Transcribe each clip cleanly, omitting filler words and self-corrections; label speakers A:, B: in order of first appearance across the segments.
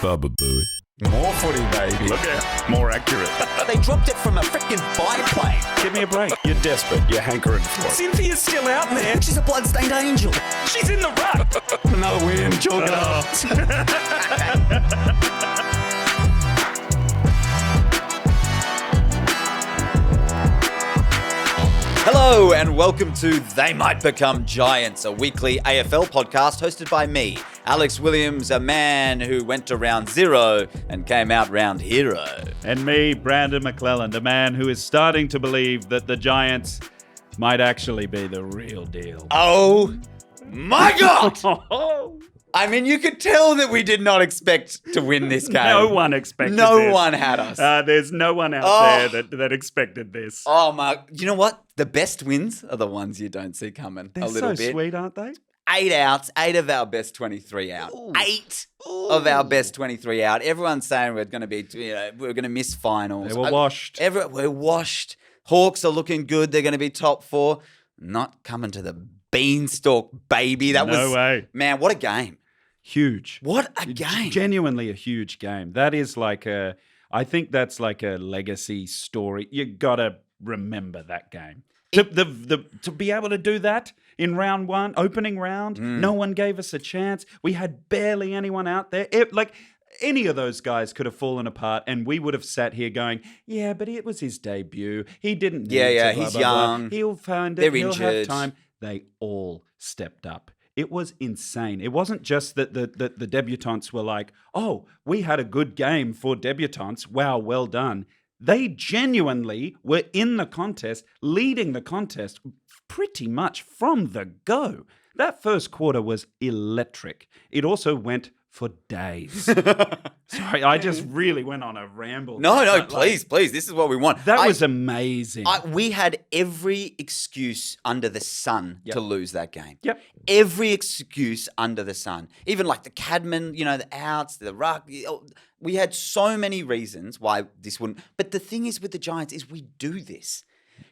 A: Bubba Booey.
B: More footy, baby.
C: Look out. More accurate.
B: They dropped it from a freaking biplane.
C: Give me a break. You're desperate. You're hankering for it.
A: Cynthia's still out there.
B: She's a bloodstained angel.
A: She's in the rut.
C: Another win. Chalk it up.
B: Hello and welcome to They Might Become Giants, a weekly AFL podcast hosted by me, Alex Williams, a man who went to round zero and came out round hero.
D: And me, Brandon McClelland, a man who is starting to believe that the Giants might actually be the real deal.
B: Oh my God! I mean, you could tell that we did not expect to win this game.
D: No one expected this.
B: No one had us.
D: There's no one out there that expected this.
B: Oh my! You know what? The best wins are the ones you don't see coming.
D: They're
B: a little
D: so
B: bit.
D: sweet, aren't they?
B: 8 outs, 8 of our best 23 out.
D: Ooh.
B: 8 of our best 23 out. Everyone's saying we're going to be, we're going to miss finals.
D: They were washed.
B: We're washed. Hawks are looking good. They're going to be top 4. Not coming to the beanstalk, baby.
D: No way.
B: Man, what a game.
D: Huge.
B: What a game.
D: Genuinely a huge game. That is I think that's like a legacy story. You got to remember that game. To be able to do that in round one, opening round, no one gave us a chance. We had barely anyone out there. Any of those guys could have fallen apart, and we would have sat here going, "Yeah, but it was his debut. He didn't. Need to,
B: he's
D: blah,
B: young.
D: Blah. He'll find it.
B: They're
D: He'll
B: injured.
D: have time." They all stepped up. It was insane. It wasn't just that the debutantes were like, "Oh, we had a good game for debutantes. Wow, well done." They genuinely were in the contest, leading the contest pretty much from the go. That first quarter was electric. It also went for days. Sorry, I just really went on a ramble.
B: No, please. This is what we want.
D: That was amazing.
B: We had every excuse under the sun to lose that game.
D: Yep.
B: Every excuse under the sun. Even like the Cadman, the outs, the ruck. We had so many reasons why this wouldn't. But the thing is with the Giants is we do this.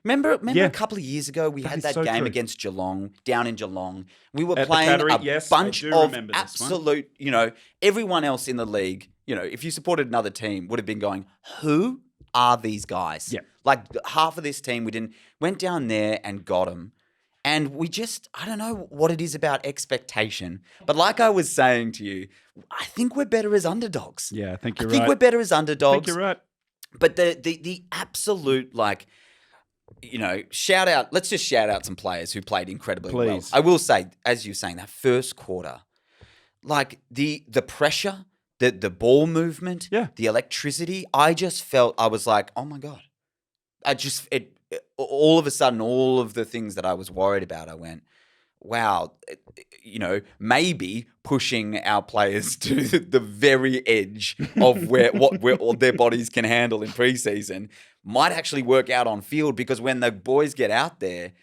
B: Remember a couple of years ago we had that
D: so
B: game
D: true.
B: against Geelong, down in Geelong. We were
D: At the
B: playing
D: Cattery,
B: a
D: yes, I
B: bunch
D: do
B: of
D: remember this one.
B: absolute, everyone else in the league, if you supported another team, would have been going, who are these guys?
D: Yeah.
B: Like half of this team, went down there and got them. And we just, I don't know what it is about expectation. But like I was saying to you, I think we're better as underdogs.
D: Yeah, I think you're
B: I think
D: right.
B: we're better as
D: I
B: underdogs.
D: think you're right.
B: But the absolute, shout out, let's just shout out some players who played incredibly well.
D: Please.
B: I will say, as you're saying, that first quarter, like the pressure, the ball movement, the electricity, I just felt, I was like, oh my God. All of a sudden, all of the things that I was worried about, I went, wow, maybe pushing our players to the very edge of where all their bodies can handle in preseason might actually work out on field, because when the boys get out there,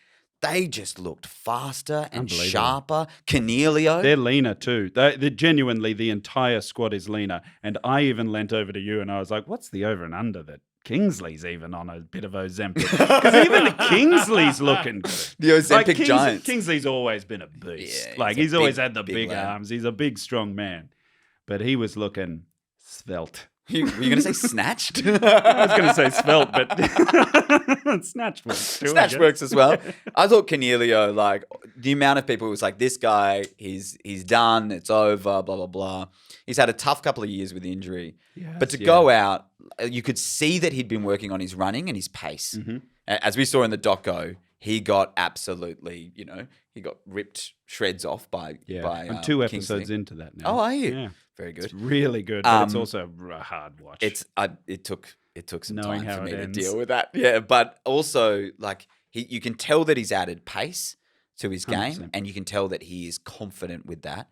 B: they just looked faster and sharper. Cornelio.
D: They're leaner too. They're genuinely, the entire squad is leaner. And I even leant over to you and I was like, what's the over and under that Kingsley's even on a bit of Ozempic? Because even Kingsley's looking good.
B: The Ozempic Giants.
D: Kingsley's always been a beast.
B: Yeah,
D: he's always had the
B: big
D: big
B: lad.
D: arms. He's a big, strong man. But he was looking svelte.
B: Were you going to say snatched?
D: I was going to say svelte, but snatched works too.
B: Snatch works as well. I thought Cornelio, like the amount of people who was like, this guy, he's done, it's over, blah, blah, blah. He's had a tough couple of years with injury.
D: Yes,
B: but to go out, you could see that he'd been working on his running and his pace.
D: Mm-hmm.
B: As we saw in the doco, he got absolutely, he got ripped shreds off by
D: I'm 2 episodes
B: Kingsley.
D: into that now.
B: Oh, are you?
D: Yeah.
B: Very good.
D: It's really good, but it's also a hard watch.
B: It took some
D: Knowing
B: time
D: how
B: for me
D: it
B: to
D: ends.
B: deal with that. Yeah, but also like you can tell that he's added pace to his game,
D: 100%.
B: and you can tell that he is confident with that.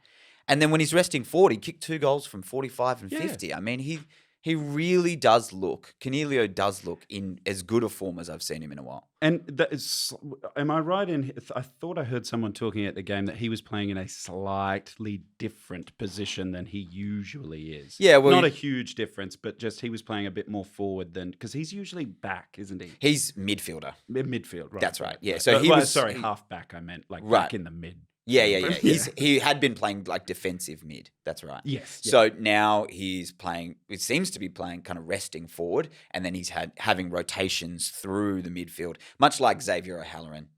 B: And then when he's resting forward, he kicked 2 goals from 45 and 50. I mean, he really does look. Cornelio does look in as good a form as I've seen him in a while.
D: And am I right in? I thought I heard someone talking at the game that he was playing in a slightly different position than he usually is.
B: Yeah, well,
D: not a huge difference, but just he was playing a bit more forward than, because he's usually back, isn't he?
B: He's midfielder.
D: Midfield, right?
B: That's right. Yeah.
D: Right.
B: So he was
D: half back. I meant back in the mid.
B: Yeah. He had been playing like defensive mid. That's right.
D: Yes. Yeah.
B: So now he's playing. It seems to be playing kind of resting forward, and then he's having rotations through the midfield, much like Xavier O'Halloran.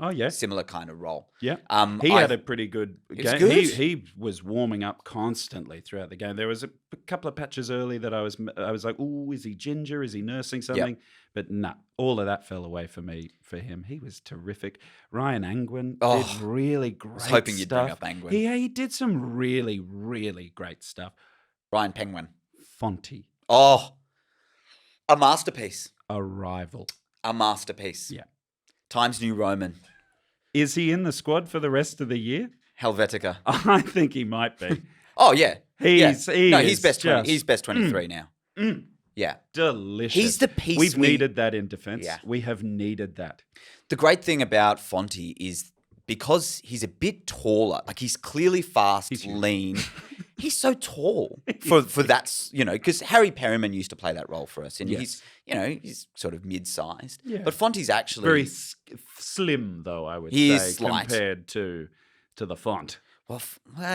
D: Oh, yeah.
B: Similar kind of role.
D: Yeah. He had a pretty good game.
B: good.
D: He was warming up constantly throughout the game. There was a couple of patches early that I was like, oh, is he ginger? Is he nursing something? But nah, all of that fell away for him. He was terrific. Ryan Angwin did really great stuff.
B: I was hoping you'd bring up Angwin.
D: He did some really, really great stuff.
B: Ryan Penguin.
D: Fonte.
B: Oh, a masterpiece.
D: A rival.
B: A masterpiece.
D: Yeah.
B: Times New Roman.
D: Is he in the squad for the rest of the year?
B: Helvetica.
D: I think he might be.
B: Oh, yeah.
D: He's
B: best 20. He's best 23 now. Yeah.
D: Delicious.
B: He's the piece
D: We've needed that in defense.
B: Yeah.
D: We have needed that.
B: The great thing about Fonte is because he's a bit taller, like he's clearly fast, lean. He's so tall for that, because Harry Perryman used to play that role for us, and he's sort of mid-sized.
D: Yeah.
B: But Fonte's actually
D: Very slim, though, I would
B: He
D: say,
B: is slight.
D: compared to the Font.
B: Well,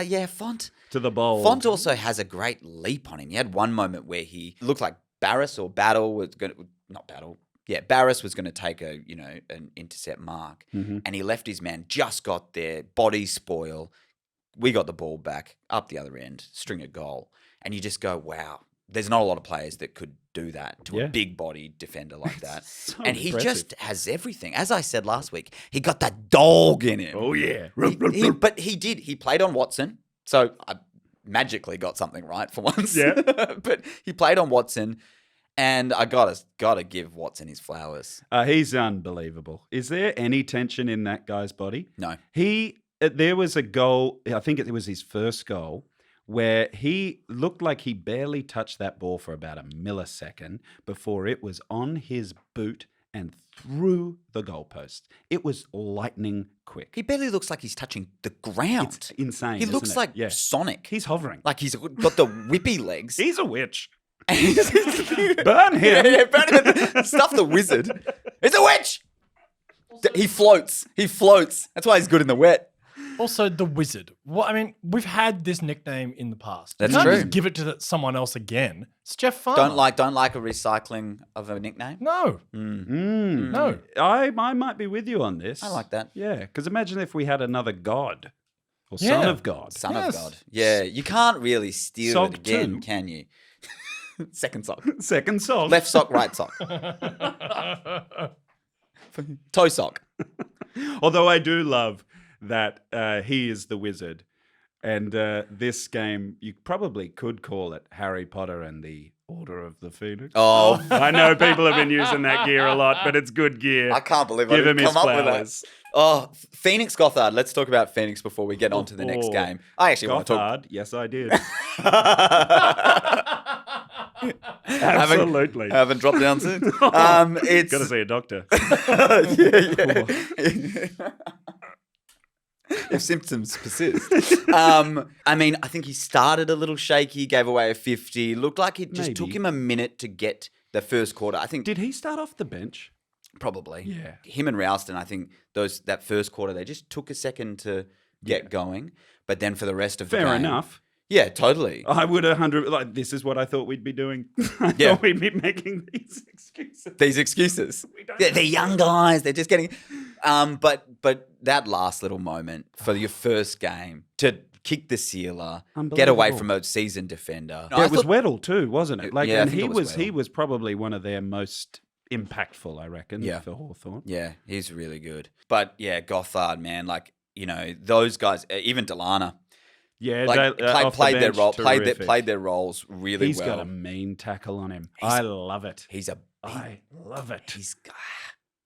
B: yeah, Font.
D: To the bowl.
B: Font also has a great leap on him. He had one moment where he looked like Barris or Battle was going to, not Battle. Yeah, Barris was going to take an intercept mark, and he left his man, just got there, body spoil. We got the ball back, up the other end, string a goal. And you just go, wow, there's not a lot of players that could do that to a big body defender like that.
D: So
B: and he
D: impressive.
B: just has everything. As I said last week, he got that dog in him.
D: Oh, yeah.
B: But he did. He played on Watson. So I magically got something right for once.
D: Yeah.
B: But he played on Watson. And I gotta give Watson his flowers.
D: He's unbelievable. Is there any tension in that guy's body?
B: No.
D: There was a goal, I think it was his first goal, where he looked like he barely touched that ball for about a millisecond before it was on his boot and through the goalpost. It was lightning quick.
B: He barely looks like he's touching the ground.
D: It's insane.
B: He looks
D: isn't
B: like
D: it?
B: Sonic.
D: He's hovering.
B: Like he's got the whippy legs.
D: He's a witch.
B: Burn
D: him.
B: Yeah, burn him. Stuff the wizard. It's a witch. He floats. That's why he's good in the wet.
E: Also, the wizard. We've had this nickname in the past.
B: That's
E: you can't
B: true.
E: Just give it to someone else again. It's Jeff Farmer.
B: Don't like a recycling of a nickname.
E: No. No.
D: I might be with you on this.
B: I like that.
D: Yeah, because imagine if we had another god or
E: Yeah.
D: son of God.
B: Son
E: Yes.
B: of God. Yeah, you can't really steal
D: Sock
B: it again,
D: two.
B: can you? Second sock.
D: Second sock.
B: Left sock, right sock. Toe sock.
D: Although I do love that he is the wizard. And this game, you probably could call it Harry Potter and the Order of the Phoenix.
B: Oh,
D: I know people have been using that gear a lot, but it's good gear.
B: I can't believe I
D: Give him
B: didn't
D: his
B: come up with
D: flowers.
B: that. Oh, Phoenix Gothard. Let's talk about Phoenix before we get on to the next game. I actually want to talk.
D: Gothard, yes, I did.
B: Absolutely.
D: Absolutely.
B: Haven't dropped down soon. It's
D: Got to see a doctor.
B: yeah. If symptoms persist. I think he started a little shaky, gave away a 50. Looked like it just took
D: Maybe.
B: him a minute to get the first quarter. I think
D: Did he start off the bench?
B: probably.
D: Yeah.
B: Him and Ralston, I think that first quarter, they just took a second to get going. But then for the rest of the game.
D: Fair enough.
B: Yeah, totally.
D: I would 100 like this is what I thought we'd be doing. I
B: Yeah.
D: thought we'd be making these excuses.
B: These excuses.
D: don't
B: They're young guys. They're just getting. But that last little moment for your first game to kick the sealer, get away
D: Unbelievable.
B: from a seasoned defender.
D: Yeah, it was Weddle too, wasn't it? Like,
B: Yeah, I
D: and
B: think
D: he
B: it was
D: he
B: Weddle.
D: was probably one of their most impactful, I reckon,
B: Yeah.
D: for Hawthorn.
B: Yeah, he's really good. But yeah, Gothard, man, those guys, even Delana,
D: Yeah,
B: played their role, played their roles really
D: He's
B: well.
D: got a mean tackle on him. I love it.
B: He's a
D: I love it.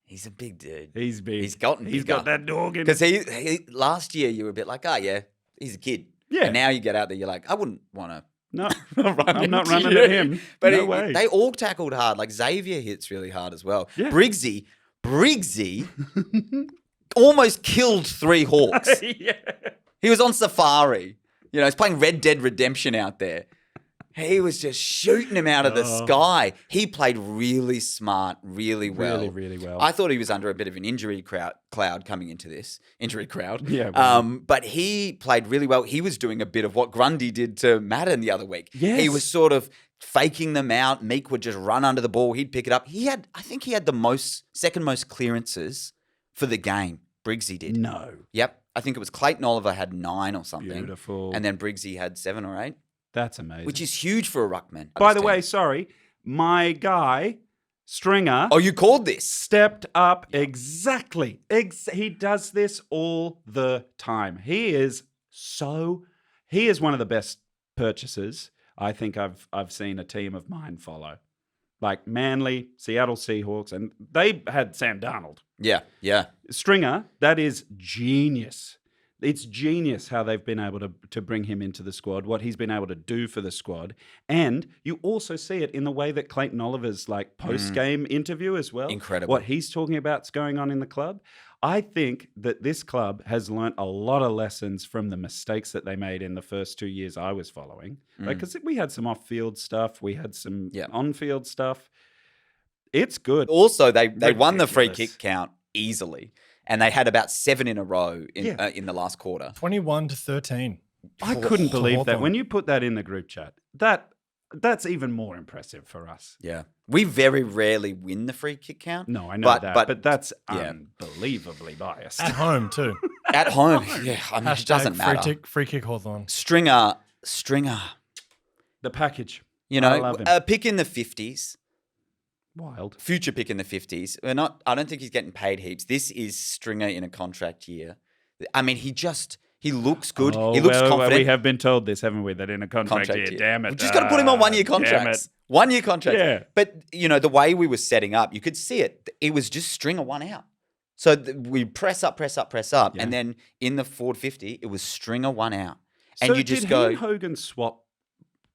B: he's a big dude.
D: He's big.
B: He's got
D: that dog in him.
B: Because he last year you were a bit like, oh yeah, he's a kid.
D: Yeah.
B: And now you get out there, you're like, I wouldn't want to.
D: No,
B: run
D: I'm not
B: into
D: running
B: you.
D: at him.
B: But
D: No way.
B: they all tackled hard. Like Xavier hits really hard as well.
D: Yeah.
B: Briggsy almost killed 3 Hawks.
D: yeah.
B: He was on safari. He's playing Red Dead Redemption out there. He was just shooting him out of the sky. He played really smart, really well.
D: Really, really well.
B: I thought he was under a bit of an injury cloud coming into this. Injury crowd.
D: Yeah, well.
B: But he played really well. He was doing a bit of what Grundy did to Madden the other week.
D: Yes.
B: He was sort of faking them out. Meek would just run under the ball. He'd pick it up. I think he had the second most clearances for the game. Briggsy did.
D: No.
B: Yep. I think it was Clayton Oliver had 9 or something.
D: Beautiful.
B: And then Briggsy had 7 or 8.
D: That's amazing.
B: Which is huge for a ruckman.
D: By the way, sorry, my guy, Stringer.
B: Oh, you called this?
D: Stepped up exactly. He does this all the time. He is one of the best purchases I think I've seen a team of mine follow. Like Manly, Seattle Seahawks, and they had Sam Darnold.
B: Yeah, yeah.
D: Stringer, that is genius. It's genius how they've been able to bring him into the squad, what he's been able to do for the squad. And you also see it in the way that Clayton Oliver's like post-game interview as well.
B: Incredible.
D: What he's talking about's going on in the club. I think that this club has learnt a lot of lessons from the mistakes that they made in the first 2 years I was following. Because we had some off-field stuff. We had some on-field stuff. It's good.
B: Also, they won the free
D: Ridiculous.
B: kick count easily. And they had about 7 in a row in the last quarter.
E: 21-13.
D: I couldn't believe that.
E: Hawthorn.
D: When you put that in the group chat, that's even more impressive for us.
B: Yeah. We very rarely win the free kick count.
D: No, I know that, but that's unbelievably biased.
E: At home, too.
B: At home, yeah. I mean, it doesn't matter.
E: Free kick Hawthorn.
B: Stringer,
D: The package.
B: you
D: I
B: know,
D: love him.
B: a pick in the 50s.
D: Wild.
B: Future pick in the 50s. I don't think he's getting paid heaps. This is Stringer in a contract year. I mean, he looks good.
D: Oh,
B: he looks
D: well,
B: confident.
D: we have been told this, haven't we? That in a contract year. Damn it.
B: We just got to put him on 1 year contracts. 1 year contracts.
D: Yeah.
B: But, the way we were setting up, you could see it. It was just Stringer 1 out. So we press up.
D: Yeah.
B: And then in the forward 50, it was Stringer 1 out. And
D: So
B: you just
D: did
B: go.
D: he and Hogan swap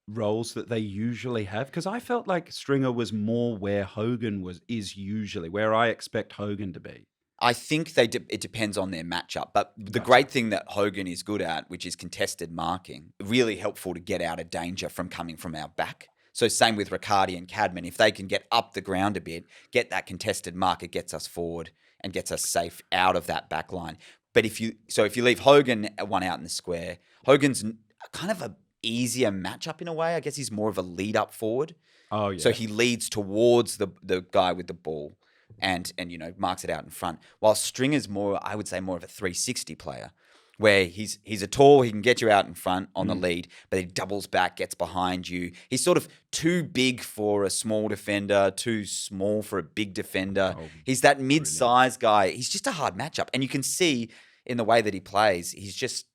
D: roles that they usually have? Because I felt like Stringer was more where Hogan is usually, where I expect Hogan to be.
B: I think it depends on their matchup. But the great thing that Hogan is good at, which is contested marking, really helpful to get out of danger from coming from our back. So same with Riccardi and Cadman. If they can get up the ground a bit, get that contested mark, it gets us forward and gets us safe out of that back line. But if you leave Hogan 1 out in the square, Hogan's kind of a easier matchup in a way. I guess he's more of a lead up forward.
D: Oh, yeah.
B: So he leads towards the guy with the ball and marks it out in front. While Stringer's more, I would say, more of a 360 player, where he's a tall, he can get you out in front on the lead, but he doubles back, gets behind you. He's sort of too big for a small defender, too small for a big defender.
D: Oh,
B: he's that mid-sized guy. He's just a hard matchup. And you can see in the way that he plays, he just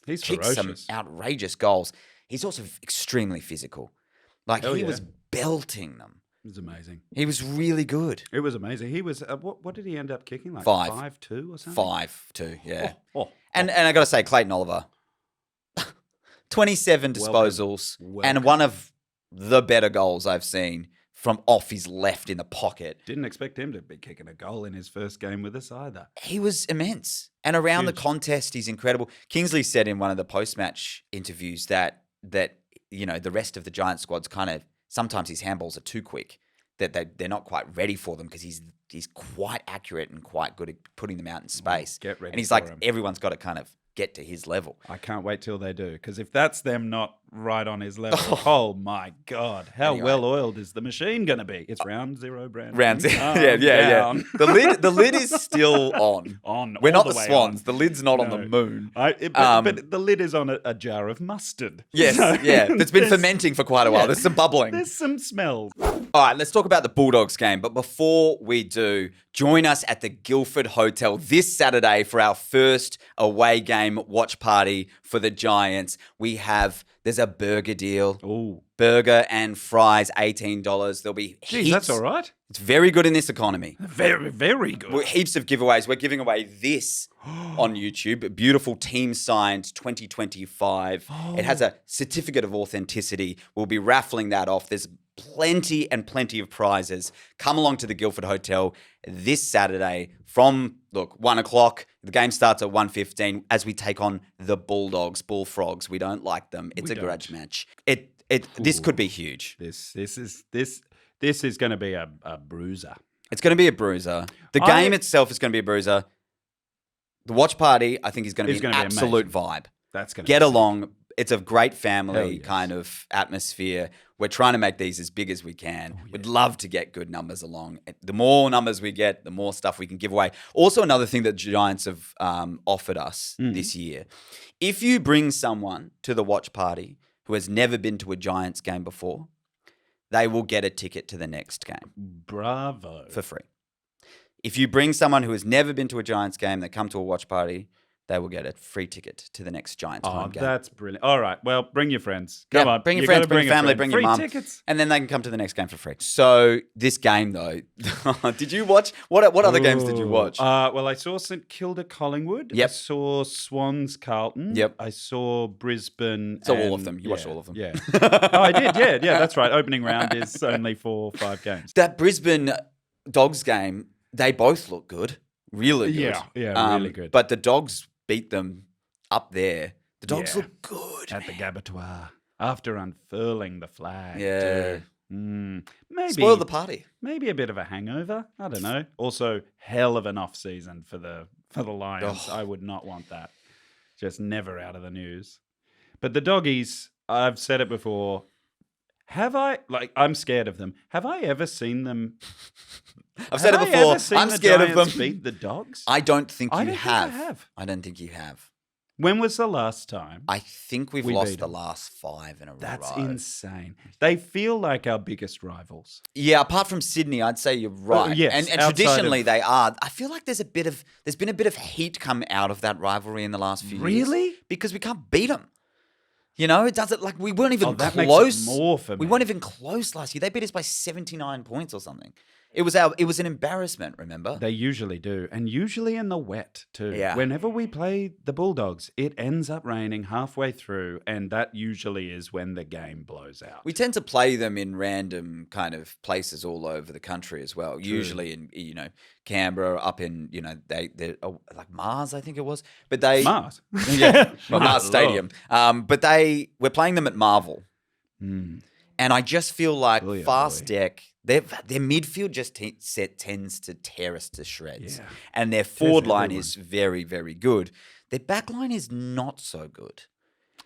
D: He's
B: kicks some
D: ferocious.
B: outrageous goals. He's also extremely physical. Like,
D: Hell
B: he
D: yeah.
B: was belting them.
D: It was amazing.
B: He was really good.
D: It was amazing. He was, what did he end up kicking? Like
B: 5.
D: 5-2 or something?
B: 5-2, yeah.
D: Oh.
B: And I got to say, Clayton Oliver, 27 disposals and one of the better goals I've seen from off his left in the pocket.
D: Didn't expect him to be kicking a goal in his first game with us either.
B: He was immense. And around the
D: Huge.
B: contest, he's incredible. Kingsley said in one of the post-match interviews that the rest of the Giants squad's kind of, sometimes his handballs are too quick, that they're not quite ready for them because he's quite accurate and quite good at putting them out in space.
D: Get ready
B: and he's
D: for
B: like,
D: him.
B: everyone's got to kind of get to his level.
D: I can't wait till they do, because if that's them not right on his level, oh my God, how
B: Anyway.
D: well oiled is the machine going to be? It's round zero, Brandon.
B: Rounds,
D: Calm
B: yeah.
D: down.
B: The lid is still on. We're
D: all
B: not
D: the
B: the
D: way
B: swans.
D: on.
B: The lid's not on
D: No.
B: the moon.
D: But the lid is on a jar of mustard.
B: Yes,
D: So
B: yeah. It's been
D: there's-
B: fermenting for quite a while.
D: yeah.
B: There's some bubbling.
D: There's some smells.
B: All right, let's talk about the Bulldogs game. But before we do, join us at the Guildford Hotel this Saturday for our first away game watch party for the Giants. There's a burger deal.
D: Oh,
B: Burger and fries, $18. There'll be
D: geez,
B: heaps.
D: that's all right.
B: It's very good in this economy.
D: Very, very good.
B: Heaps of giveaways. We're giving away this on YouTube. A beautiful team signed 2025. It has a certificate of authenticity. We'll be raffling that off. There's plenty of prizes. Come along to the Guildford Hotel this Saturday from 1 o'clock. The game starts at 1:15 as we take on the Bulldogs, Bullfrogs. We don't like them. It's a grudge match. This could be huge.
D: This is going to be a bruiser.
B: It's going to be a bruiser. The game itself is going to be a bruiser. The watch party, I think, is going to be an absolute vibe.
D: That's going to
B: get along. It's a great
D: Hell
B: family
D: yes.
B: kind of atmosphere. We're trying to make these as big as we can. We'd love to get good numbers along. The more numbers we get, the more stuff we can give away. Also, another thing that Giants have offered us this year. If you bring someone to the watch party who has never been to a Giants game before, they will get a ticket to the next game.
D: Bravo.
B: For free. If you bring someone who has never been to a Giants game, they come to a watch party, they will get a free ticket to the next Giants home game.
D: That's brilliant. All right. Well, bring your friends. Come on.
B: Bring your
D: You
B: friends,
D: gotta
B: bring your family,
D: a
B: bring
D: friend.
B: your mum.
D: Free tickets.
B: And then they can come to the next game for free. So this game, though, did you watch? What other games did you watch?
D: Well, I saw St Kilda Collingwood.
B: Yep.
D: I saw Swans Carlton.
B: Yep.
D: I saw Brisbane.
B: So all of them. You watched all of them.
D: Yeah. Oh, I did. Yeah, that's right. Opening round is only 4 or 5 games.
B: That Brisbane Dogs game, they both look good. Really good.
D: Yeah, really good.
B: But the Dogs beat them up there. The Dogs
D: Yeah.
B: look good.
D: At the Gabatoir after unfurling the flag.
B: Yeah.
D: Maybe
B: Spoiled the party.
D: Maybe a bit of a hangover. I don't know. Also, hell of an off season for the Lions. I would not want that. Just never out of the news. But the Doggies, I've said it before. I'm scared of them. Have I ever seen them?
B: I've said it
D: Have I
B: before.
D: ever seen
B: I'm
D: the
B: scared of
D: Giants
B: them.
D: beat the Dogs?
B: I don't think
D: I
B: you
D: don't think I
B: have.
D: have.
B: I don't think you have.
D: When was the last time?
B: I think we've
D: We
B: lost
D: beat
B: the
D: them.
B: last 5 in a row.
D: That's insane. They feel like our biggest rivals.
B: Yeah, apart from Sydney, I'd say you're right.
D: yes,
B: and
D: outside
B: traditionally
D: of-
B: they are. I feel like there's been a bit of heat come out of that rivalry in the last few years.
D: Really?
B: Because we can't beat them. You know, it doesn't like we weren't even
D: that
B: close.
D: makes it more for
B: We
D: me.
B: weren't even close last year. They beat us by 79 points or something. It was an embarrassment, remember?
D: They usually do. And usually in the wet, too.
B: Yeah.
D: Whenever we play the Bulldogs, it ends up raining halfway through, and that usually is when the game blows out.
B: We tend to play them in random kind of places all over the country as well. Usually in Canberra, up in they're like Mars, I think it was. But they
D: Mars.
B: yeah, well,
D: My
B: Mars Stadium. But we're playing them at Marvel, and I just feel like
D: Boy, oh
B: Fast
D: boy.
B: Deck. Their midfield just tends to tear us to shreds,
D: Yeah.
B: and their forward line
D: everyone.
B: is very, very good. Their back line is not so good.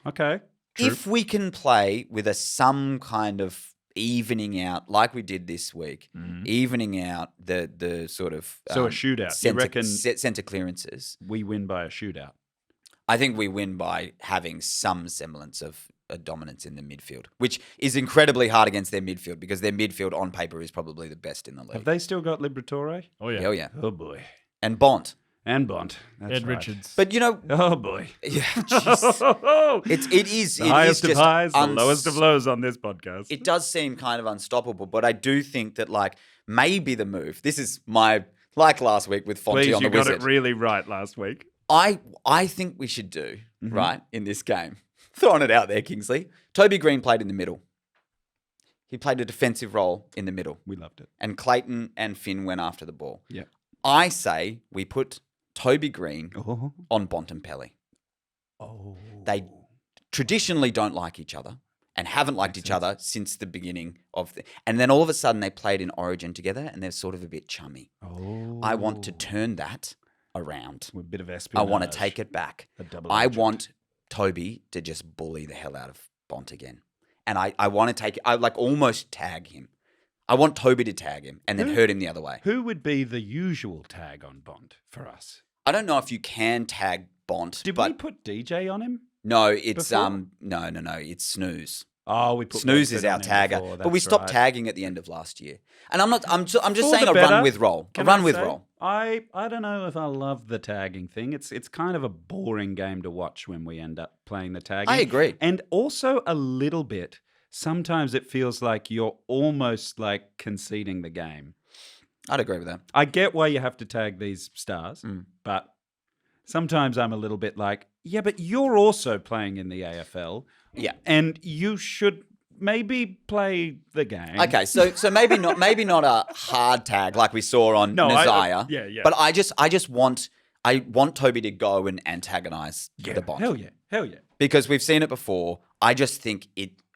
D: Okay.
B: If we can play with some kind of evening out, like we did this week, evening out the sort of
D: So a shootout. You reckon
B: center clearances.
D: we win by a shootout?
B: I think we win by having some semblance of a dominance in the midfield, which is incredibly hard against their midfield because their midfield on paper is probably the best in the league.
D: Have they still got Liberatore?
E: Oh, yeah.
B: Hell yeah.
D: Oh, boy.
B: And Bont.
D: And Bont. That's
E: Ed
D: right.
E: Richards.
B: But
D: Oh, boy.
B: yeah, jeez. it is
D: The highest of
B: just
D: highs, the lowest of lows on this podcast.
B: It does seem kind of unstoppable, but I do think that maybe the move. This is my last week with Fonte
D: Please,
B: on
D: you
B: the
D: got
B: Wizard.
D: it really right last week.
B: I think we should do right in this game. Throwing it out there, Kingsley. Toby Green played in the middle. He played a defensive role in the middle,
D: We loved it.
B: and Clayton and Finn went after the ball.
D: Yeah.
B: I say we put Toby Green
D: Oh.
B: on Bontempelli.
D: Oh.
B: They traditionally don't like each other and haven't liked each other since the beginning of and then all of a sudden they played in Origin together and they're sort of a bit chummy.
D: Oh.
B: I want to turn that around.
D: A bit of
B: I
D: espionage.
B: want to take it back.
D: A double
B: I
D: agent.
B: want Toby to just bully the hell out of Bont again. And I want to almost tag him. I want Toby to tag him and then hurt him the other way.
D: Who would be the usual tag on Bond for us?
B: I don't know if you can tag Bont,
D: Did
B: but
D: we put DJ on him?
B: no, it's
D: before?
B: no, it's Snooze.
D: Oh, we put
B: Snooze
D: Redford
B: is our
D: on him
B: tagger,
D: before,
B: but we
D: that's
B: stopped
D: right.
B: tagging at the end of last year. And I'm just
D: For
B: saying
D: the
B: a
D: better,
B: run with roll.
D: can
B: A run
D: I
B: with
D: say?
B: roll.
D: I don't know if I love the tagging thing. It's kind of a boring game to watch when we end up playing the tagging.
B: I agree.
D: And also a little bit, sometimes it feels like you're almost like conceding the game.
B: I'd agree with that.
D: I get why you have to tag these stars, but sometimes I'm a little bit like, yeah, but you're also playing in the AFL.
B: Yeah.
D: And you should maybe play the game.
B: Okay, so maybe not a hard tag like we saw on
D: No,
B: Nazaya.
D: yeah.
B: But I want Toby to go and antagonize the Bond.
D: Hell yeah.
B: Because we've seen it before. I just think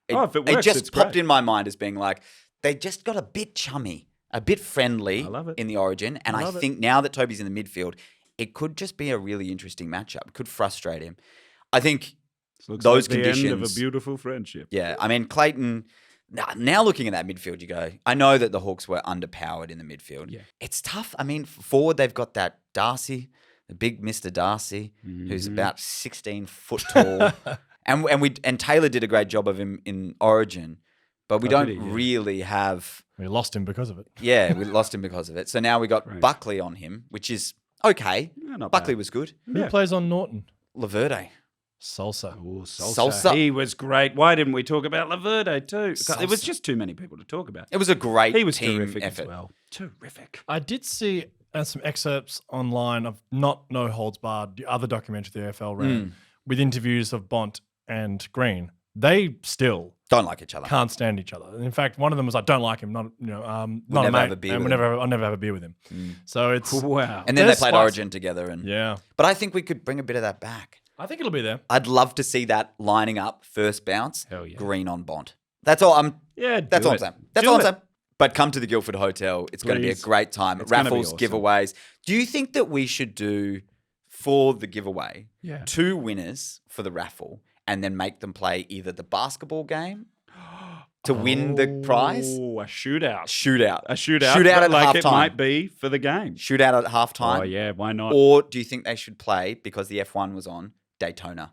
D: If it works,
B: just
D: it's
B: popped
D: great.
B: in my mind as being like, they just got a bit chummy, a bit friendly
D: I love it.
B: in the Origin. And I
D: love it.
B: think now that Toby's in the midfield, it could just be a really interesting matchup. It could frustrate him. I think
D: Looks
B: those
D: like the end of a
B: conditions.
D: beautiful friendship.
B: Yeah, I mean, Clayton. Now looking at that midfield, you go, I know that the Hawks were underpowered in the midfield.
D: Yeah.
B: It's tough. I mean, forward, they've got that Darcy, the big Mr. Darcy, who's about 16 foot tall. and Taylor did a great job of him in Origin, but we don't really have.
E: We lost him because of it.
B: Yeah, we lost him because of it. So now we got Buckley on him, which is okay.
D: Yeah, not
B: Buckley
D: bad.
B: was good.
E: Who plays on Norton?
B: Laverde.
E: Salsa.
D: Oh,
B: Salsa.
D: He was great. Why didn't we talk about Laverde too? It was
B: Salsa.
D: just too many people to talk about.
B: It was a great
D: He was
B: team
D: terrific
B: effort.
D: as well. Terrific.
E: I did see some excerpts online of not No Holds Barred, the other documentary the AFL ran, with interviews of Bont and Green. They still
B: Don't like each other.
E: can't stand each other. And in fact, one of them was like, "Don't like him, not not a
B: never
E: mate,
B: have a beer
E: and
B: with
E: I'll never have a beer with him." So it's
D: Wow.
B: And then they
E: There's
B: played
E: spice.
B: Origin together.
E: yeah.
B: But I think we could bring a bit of that back.
E: I think it'll be there.
B: I'd love to see that lining up first bounce,
D: Hell yeah.
B: Green on Bont. That's all I'm
D: That's
B: all I'm saying. That's all I'm saying. But come to the Guildford Hotel. It's going to be a
D: Please.
B: great time.
D: It's gonna be
B: Raffles,
D: awesome.
B: giveaways. Do you think that we should do for the giveaway 2 winners for the raffle and then make them play either the basketball game to win the prize?
D: Oh, a shootout.
B: Shootout.
D: A shootout.
B: Shootout
D: but
B: at
D: like
B: halftime.
D: it might be for the game.
B: Shootout at halftime.
D: Oh, yeah. Why not?
B: Or do you think they should play, because the F1 was on, Daytona?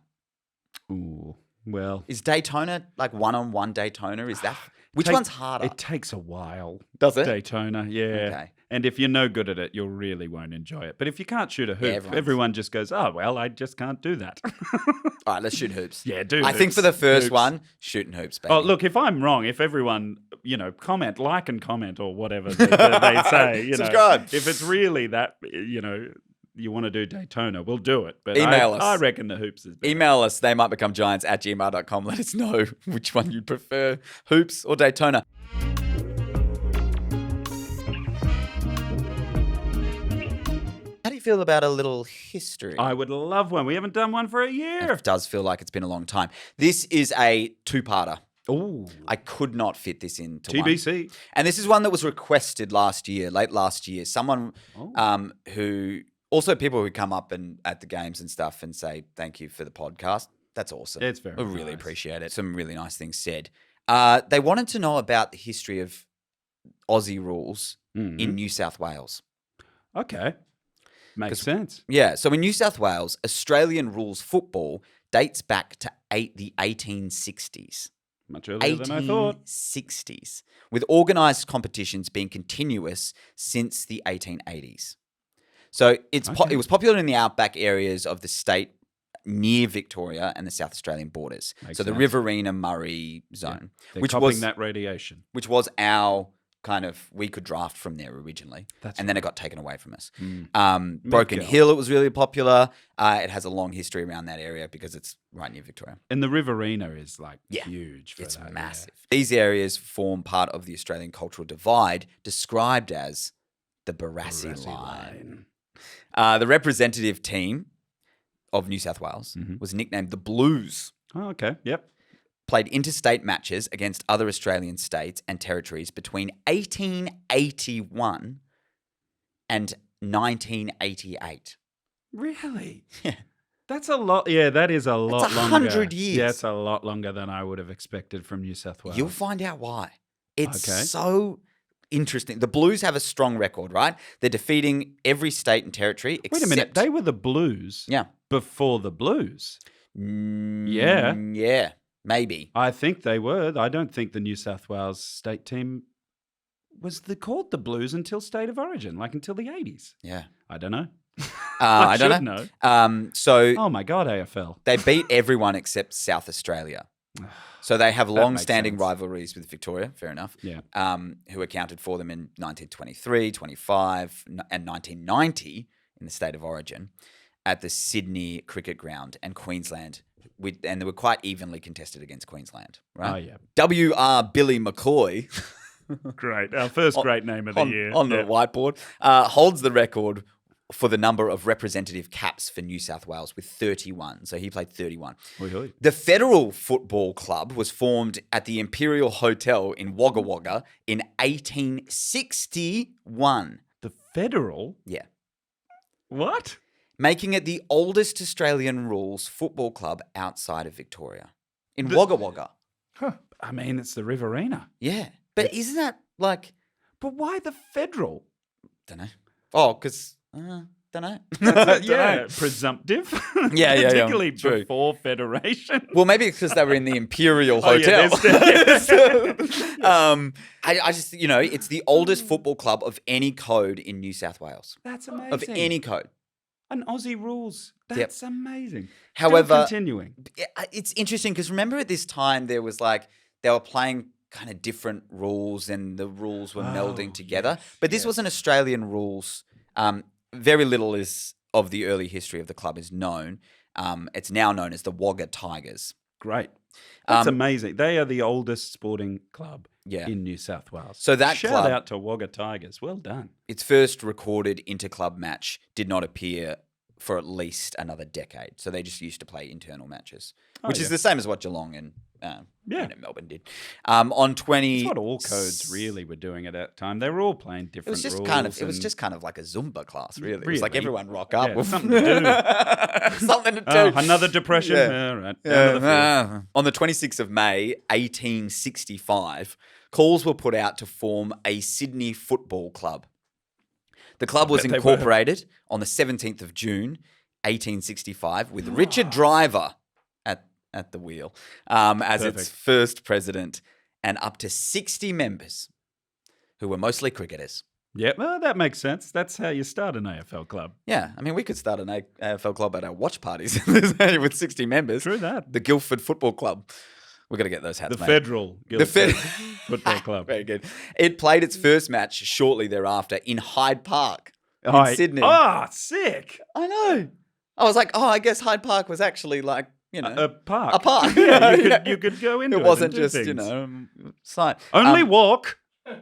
D: Ooh, well.
B: Is Daytona like one-on-one Daytona? Is that which one's harder?
D: It takes a while.
B: Does it?
D: Daytona, yeah.
B: Okay.
D: And if you're no good at it, you really won't enjoy it. But if you can't shoot a hoop,
B: everyone's-
D: everyone just goes, oh, well, I just can't do that.
B: All right, let's shoot hoops.
D: Yeah, do
B: I think
D: hoops.
B: for the first
D: Hoops.
B: one, shooting hoops, baby.
D: Oh, look, if I'm wrong, if everyone, comment, like and comment or whatever they say,
B: Subscribe.
D: If it's really that, you want to do Daytona, we'll do it. But
B: Email us.
D: I reckon the hoops is better.
B: Email us, theymightbecomegiants@gmail.com. Let us know which one you prefer, hoops or Daytona. How do you feel about a little history?
D: I would love one. We haven't done one for a year.
B: It does feel like it's been a long time. This is a 2-parter.
D: Ooh.
B: I could not fit this into one.
D: TBC.
B: And this is one that was requested late last year. Someone who, also people who come up and at the games and stuff and say, thank you for the podcast. That's awesome.
D: It's very
B: I really
D: nice.
B: appreciate it. Some really nice things said. They wanted to know about the history of Aussie rules in New South Wales.
D: Okay. Makes sense.
B: Yeah. So in New South Wales, Australian rules football dates back to the 1860s.
D: Much earlier than I thought.
B: 1860s, with organised competitions being continuous since the 1880s. So it was popular in the outback areas of the state near Victoria and the South Australian borders.
D: Makes
B: so the
D: sense.
B: Riverina Murray zone,
D: They're
B: which
D: copying
B: was
D: that radiation.
B: which was our kind of, we could draft from there originally,
D: That's
B: and then it got taken away from us.
D: Mm.
B: Broken
D: Midkill.
B: Hill, it was really popular. It has a long history around that area because it's right near Victoria.
D: And the Riverina is like
B: Yeah,
D: huge for
B: It's
D: that.
B: massive. These areas form part of the Australian cultural divide, described as the Barassi Line. The representative team of New South Wales was nicknamed the Blues.
D: Oh, okay. Yep.
B: Played interstate matches against other Australian states and territories between 1881 and 1988.
D: Really?
B: Yeah.
D: That's a lot. Yeah, that is a lot
B: That's
D: longer.
B: 100 years.
D: Yeah, it's a lot longer than I would have expected from New South Wales.
B: You'll find out why. It's
D: Okay.
B: so interesting. The Blues have a strong record, right? They're defeating every state and territory
D: Wait
B: except...
D: a minute. They were the Blues
B: Yeah.
D: before the Blues.
B: Yeah. Yeah, maybe.
D: I think they were. I don't think the New South Wales state team was called the Blues until State of Origin, like until the 80s.
B: Yeah.
D: I don't know.
B: I don't
D: should
B: know. So
D: Oh my God, AFL.
B: they beat everyone except South Australia. So they have
D: makes
B: long-standing
D: sense.
B: rivalries with Victoria, fair enough,
D: Yeah.
B: who accounted for them in 1923, 25 and 1990 in the State of Origin at the Sydney Cricket Ground and Queensland. And they were quite evenly contested against Queensland, right?
D: Oh, yeah.
B: W.R. Billy McCoy
D: Great. Our first great name of the year.
B: on the whiteboard, holds the record for the number of representative caps for New South Wales with 31. So he played 31.
D: Oi.
B: The Federal Football Club was formed at the Imperial Hotel in Wagga Wagga in 1861.
D: The Federal?
B: Yeah.
D: What?
B: Making it the oldest Australian rules football club outside of Victoria. In Wagga Wagga.
D: I mean, it's the Riverina.
B: Yeah. But isn't that like...
D: But why the Federal?
B: Don't know. Oh, because... don't know.
D: Yeah, presumptive.
B: Yeah,
D: Particularly
B: true.
D: before Federation.
B: Well, maybe it's because they were in the Imperial
D: Oh, yeah,
B: Hotel. I just, it's the oldest football club of any code in New South Wales.
D: That's amazing.
B: Of any code.
D: And Aussie rules. That's amazing.
B: However,
D: Still continuing.
B: It's interesting because remember at this time there was like, they were playing kind of different rules and the rules were melding together. But this was an Australian rules. Very little of the early history of the club is known. It's now known as the Wagga Tigers.
D: Great. That's amazing. They are the oldest sporting club in New South Wales.
B: So that
D: Shout
B: club,
D: out to Wagga Tigers. Well done.
B: its first recorded interclub match did not appear for at least another decade. So they just used to play internal matches, which is the same as what Geelong and Melbourne did. On 20...
D: It's what all codes really were doing at that time. They were all playing different rules.
B: It was just kind of like a Zumba class, really. It was like everyone rock up.
D: Yeah,
B: with
D: something to do.
B: something to do.
D: Another depression.
B: Yeah.
D: All right. Out of the field.
B: On the 26th of May, 1865, calls were put out to form a Sydney Football Club. The club was incorporated on the 17th of June, 1865, with Richard Driver at the wheel as its first president and up to 60 members who were mostly cricketers.
D: Yeah, well, that makes sense. That's how you start an AFL club.
B: Yeah, I mean, we could start an AFL club at our watch parties with 60 members.
D: True that.
B: The Guildford Football Club. We've got to get those hats,
D: The
B: mate.
D: Federal Guildford Football Club.
B: Very good. It played its first match shortly thereafter in Hyde Park in Sydney.
D: Oh, sick.
B: I know. I was like, I guess Hyde Park was actually like,
D: A park.
B: a park.
D: Yeah, you could go into it.
B: It wasn't
D: and do
B: just,
D: things.
B: site.
D: Only walk.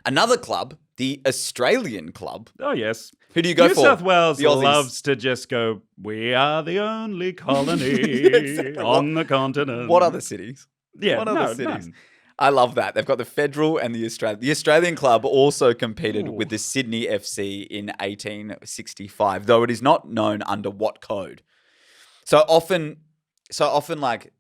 B: Another club, the Australian Club.
D: Oh, yes.
B: Who do you go
D: New
B: for?
D: South Wales
B: The Aussies.
D: loves to just go, we are the only colony
B: Exactly.
D: on the continent.
B: What other cities?
D: Yeah,
B: What other cities?
D: none.
B: I love that. They've got the Federal and the Australian. The Australian club also competed with the Sydney FC in 1865, though it is not known under what code. So often like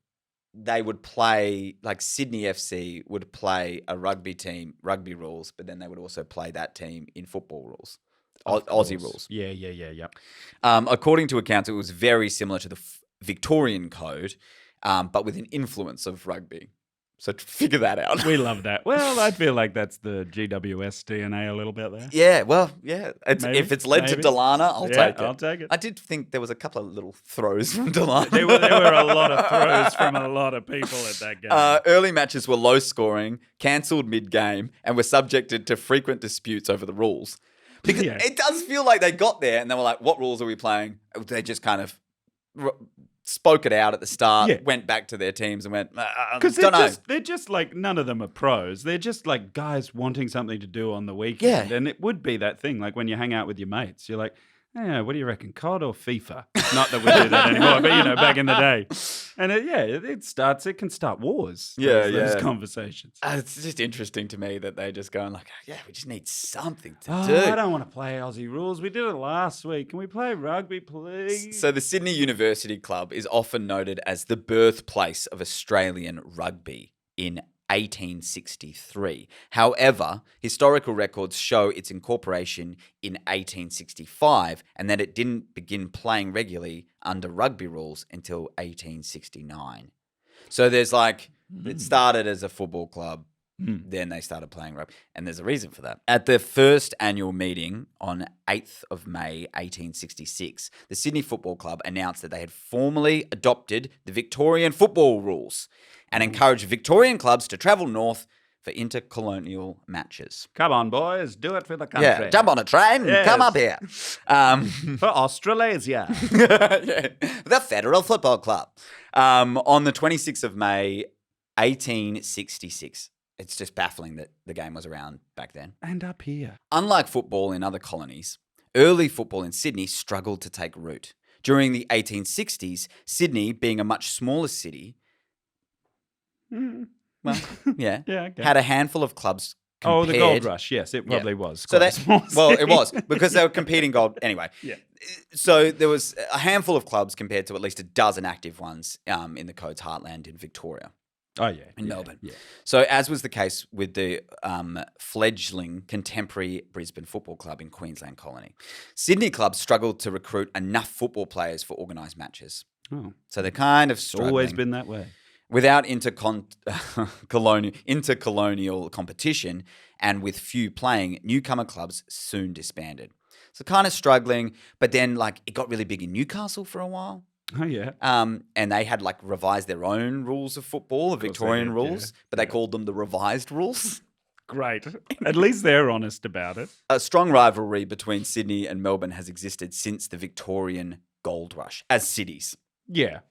B: they would play, like Sydney FC would play a rugby team, rugby rules, but then they would also play that team in football rules, Aussie rules.
D: Yeah.
B: According to accounts, it was very similar to the Victorian code, but with an influence of rugby. So figure that out.
D: We love that. Well, I feel like that's the GWS DNA a little bit there.
B: Yeah, well, yeah.
D: Maybe,
B: if it's led to
D: maybe.
B: Delana, I'll take it.
D: I'll take it.
B: I did think there was a couple of little throws from Delana.
D: There were a lot of throws from a lot of people at that game.
B: Early matches were low scoring, cancelled mid-game, and were subjected to frequent disputes over the rules. Because it does feel like they got there and they were like, what rules are we playing? They just kind of spoke it out at the start, went back to their teams and went,
D: Because
B: don't know.
D: they're just like, none of them are pros. They're just like guys wanting something to do on the weekend.
B: Yeah.
D: And it would be that thing, like when you hang out with your mates, you're like, what do you reckon, COD or FIFA? Not that we do that anymore, but back in the day. And it can start wars. Those conversations.
B: It's just interesting to me that they're just going like, we just need something to
D: do.
B: do.
D: I don't want to play Aussie rules. We did it last week. Can we play rugby, please?
B: So the Sydney University Club is often noted as the birthplace of Australian rugby in 1863. However, historical records show its incorporation in 1865 and that it didn't begin playing regularly under rugby rules until 1869. So there's like, it started as a football club, then they started playing rugby, and there's a reason for that. At the first annual meeting on 8th of May, 1866, the Sydney Football Club announced that they had formally adopted the Victorian football rules and encouraged Victorian clubs to travel north for intercolonial matches.
D: Come on, boys, do it for the country.
B: Yeah, jump on a train, come up here.
D: For Australasia.
B: The Federal Football Club. On the 26th of May, 1866. It's just baffling that the game was around back then.
D: And up here.
B: Unlike football in other colonies, early football in Sydney struggled to take root. During the 1860s, Sydney, being a much smaller city, well, yeah,
D: Yeah, okay.
B: had a handful of clubs
D: Oh, the Gold
B: compared-
D: Rush. Yes, it probably was.
B: So
D: quite a
B: that,
D: small
B: well, it
D: city.
B: was because they were competing gold anyway.
D: Yeah.
B: So there was a handful of clubs compared to at least a dozen active ones in the Code's heartland in Victoria,
D: Oh, yeah.
B: in
D: yeah,
B: Melbourne.
D: Yeah.
B: So as was the case with the fledgling contemporary Brisbane Football Club in Queensland Colony, Sydney clubs struggled to recruit enough football players for organised matches.
D: Oh,
B: So they're kind of
D: it's
B: struggling.
D: always been that way.
B: Without intercolonial competition and with few playing, newcomer clubs soon disbanded. So kind of struggling, but then like it got really big in Newcastle for a while.
D: Oh, yeah.
B: And they had like revised their own rules of football, the
D: course they
B: Victorian
D: did,
B: rules,
D: yeah.
B: but they called them the revised rules.
D: Great. At least they're honest about it.
B: A strong rivalry between Sydney and Melbourne has existed since the Victorian Gold Rush as cities.
D: Yeah.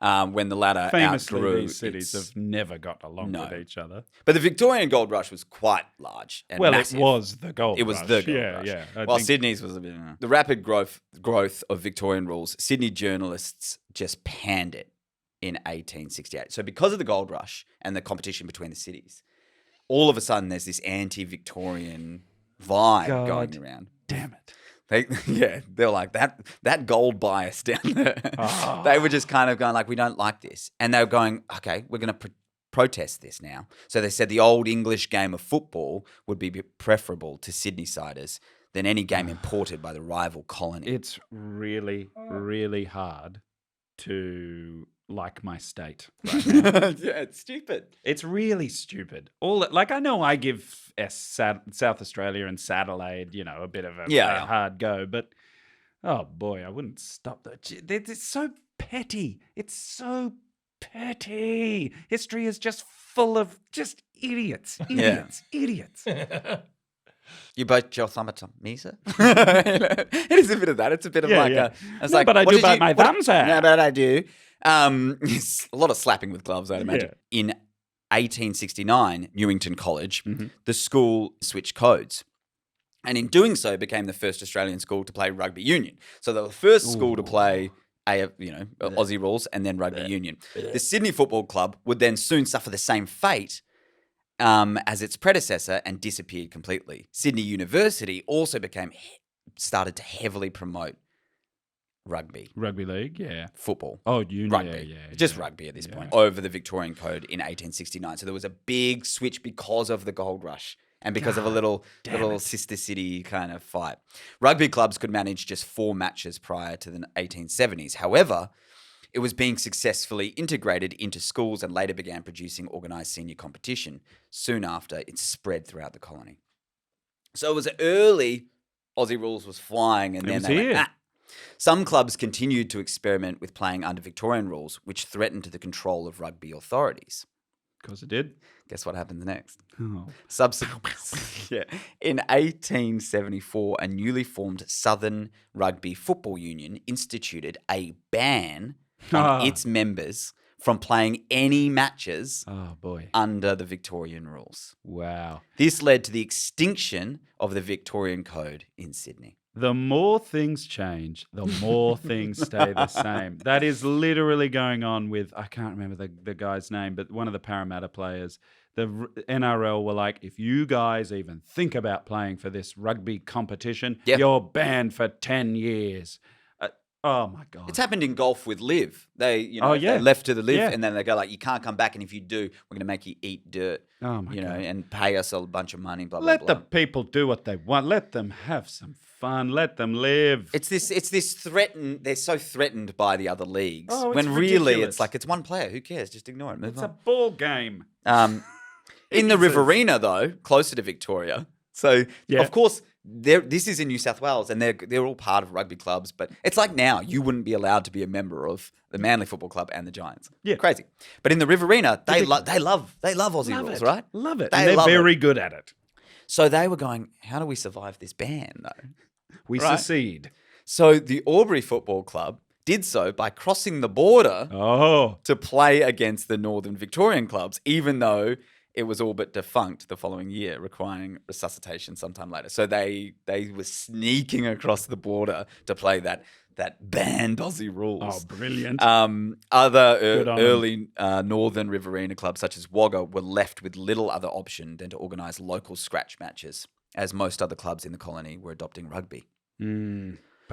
B: When the latter
D: Famously,
B: outgrew
D: these cities
B: its-
D: have never got along
B: No.
D: with each other.
B: But the Victorian Gold Rush was quite large and
D: Well,
B: massive.
D: it was the Gold
B: It was
D: Rush.
B: the Gold
D: yeah,
B: Rush.
D: Yeah, I
B: While
D: think-
B: Sydney's was a bit. The rapid growth of Victorian rules, Sydney journalists just panned it in 1868. So because of the Gold Rush and the competition between the cities, all of a sudden there's this anti-Victorian vibe
D: God.
B: going around.
D: Damn it.
B: They're like that gold bias down there.
D: Ah.
B: They were just kind of going like, we don't like this, and they were going, okay, we're going to protest this now. So they said the old English game of football would be preferable to Sydney-siders than any game imported by the rival colony.
D: It's really, really hard to like my state right now.
B: Yeah, it's stupid.
D: It's really stupid. I know I give South Australia and Adelaide, a bit of a
B: Yeah.
D: hard go, but oh boy, I wouldn't stop that. It's so petty. It's so petty. History is just full of just idiots. Idiots.
B: You bite your thumb at me, sir? It is a bit of that. It's a bit of
D: Yeah,
B: like
D: yeah.
B: it's
D: No,
B: like,
D: but I
B: what
D: do
B: did
D: bite
B: you-
D: my
B: what-
D: thumb, sir.
B: No, but I do. It's a lot of slapping with gloves, I'd imagine.
D: Yeah.
B: In 1869, Newington College,
D: Mm-hmm.
B: the school switched codes. And in doing so, became the first Australian school to play rugby union. So they were the first school to play Aussie rules and then rugby union. The Sydney Football Club would then soon suffer the same fate as its predecessor and disappeared completely. Sydney University also started to heavily promote rugby,
D: Rugby league, yeah.
B: football.
D: Oh, union,
B: Rugby,
D: yeah.
B: just rugby at this point, over the Victorian Code in 1869. So there was a big switch because of the Gold Rush and because of a little sister city kind of fight. Rugby clubs could manage just 4 matches prior to the 1870s. However, it was being successfully integrated into schools and later began producing organised senior competition. Soon after, it spread throughout the colony. So it was early Aussie rules was flying, and
D: It
B: then
D: was
B: they went,
D: here.
B: "Ah." Some clubs continued to experiment with playing under Victorian rules, which threatened the control of rugby authorities.
D: Because it did.
B: Guess what happens next?
D: Oh.
B: In 1874, a newly formed Southern Rugby Football Union instituted a ban on its members from playing any matches
D: Oh, boy.
B: under the Victorian rules.
D: Wow.
B: This led to the extinction of the Victorian Code in Sydney.
D: The more things change, the more things stay the same. That is literally going on with, I can't remember the guy's name, but one of the Parramatta players. The NRL were like, if you guys even think about playing for this rugby competition,
B: Yep.
D: you're banned for 10 years. Oh, my God.
B: It's happened in golf with Liv. They,
D: Oh, yeah.
B: they left to the Liv,
D: Yeah.
B: and then they go like, you can't come back, and if you do, we're going to make you eat dirt.
D: Oh, my God.
B: And pay us a bunch of money. Blah blah
D: Let
B: blah.
D: the people do what they want. Let them have some fun. Let them live.
B: It's this threatened. They're so threatened by the other leagues.
D: Oh, it's
B: when really
D: ridiculous.
B: it's like it's one player. Who cares? Just ignore it. Move
D: It's a
B: on.
D: ball game.
B: In the Riverina, though, closer to Victoria. So
D: Yeah.
B: of course, this is in New South Wales, and they're all part of rugby clubs. But it's like now you wouldn't be allowed to be a member of the Manly Football Club and the Giants.
D: Yeah.
B: Crazy. But in the Riverina, they love Aussie rules, right?
D: Love it.
B: They
D: And they're
B: love it.
D: very good at it.
B: So they were going, how do we survive this ban, though?
D: We
B: Right.
D: secede.
B: So the Albury Football Club did so by crossing the border
D: Oh.
B: to play against the Northern Victorian clubs, even though it was all but defunct the following year, requiring resuscitation sometime later. So they were sneaking across the border to play that banned Aussie rules.
D: Oh, brilliant.
B: Other
D: Good on 'em.
B: early northern Riverina clubs such as Wagga were left with little other option than to organise local scratch matches, as most other clubs in the colony were adopting rugby.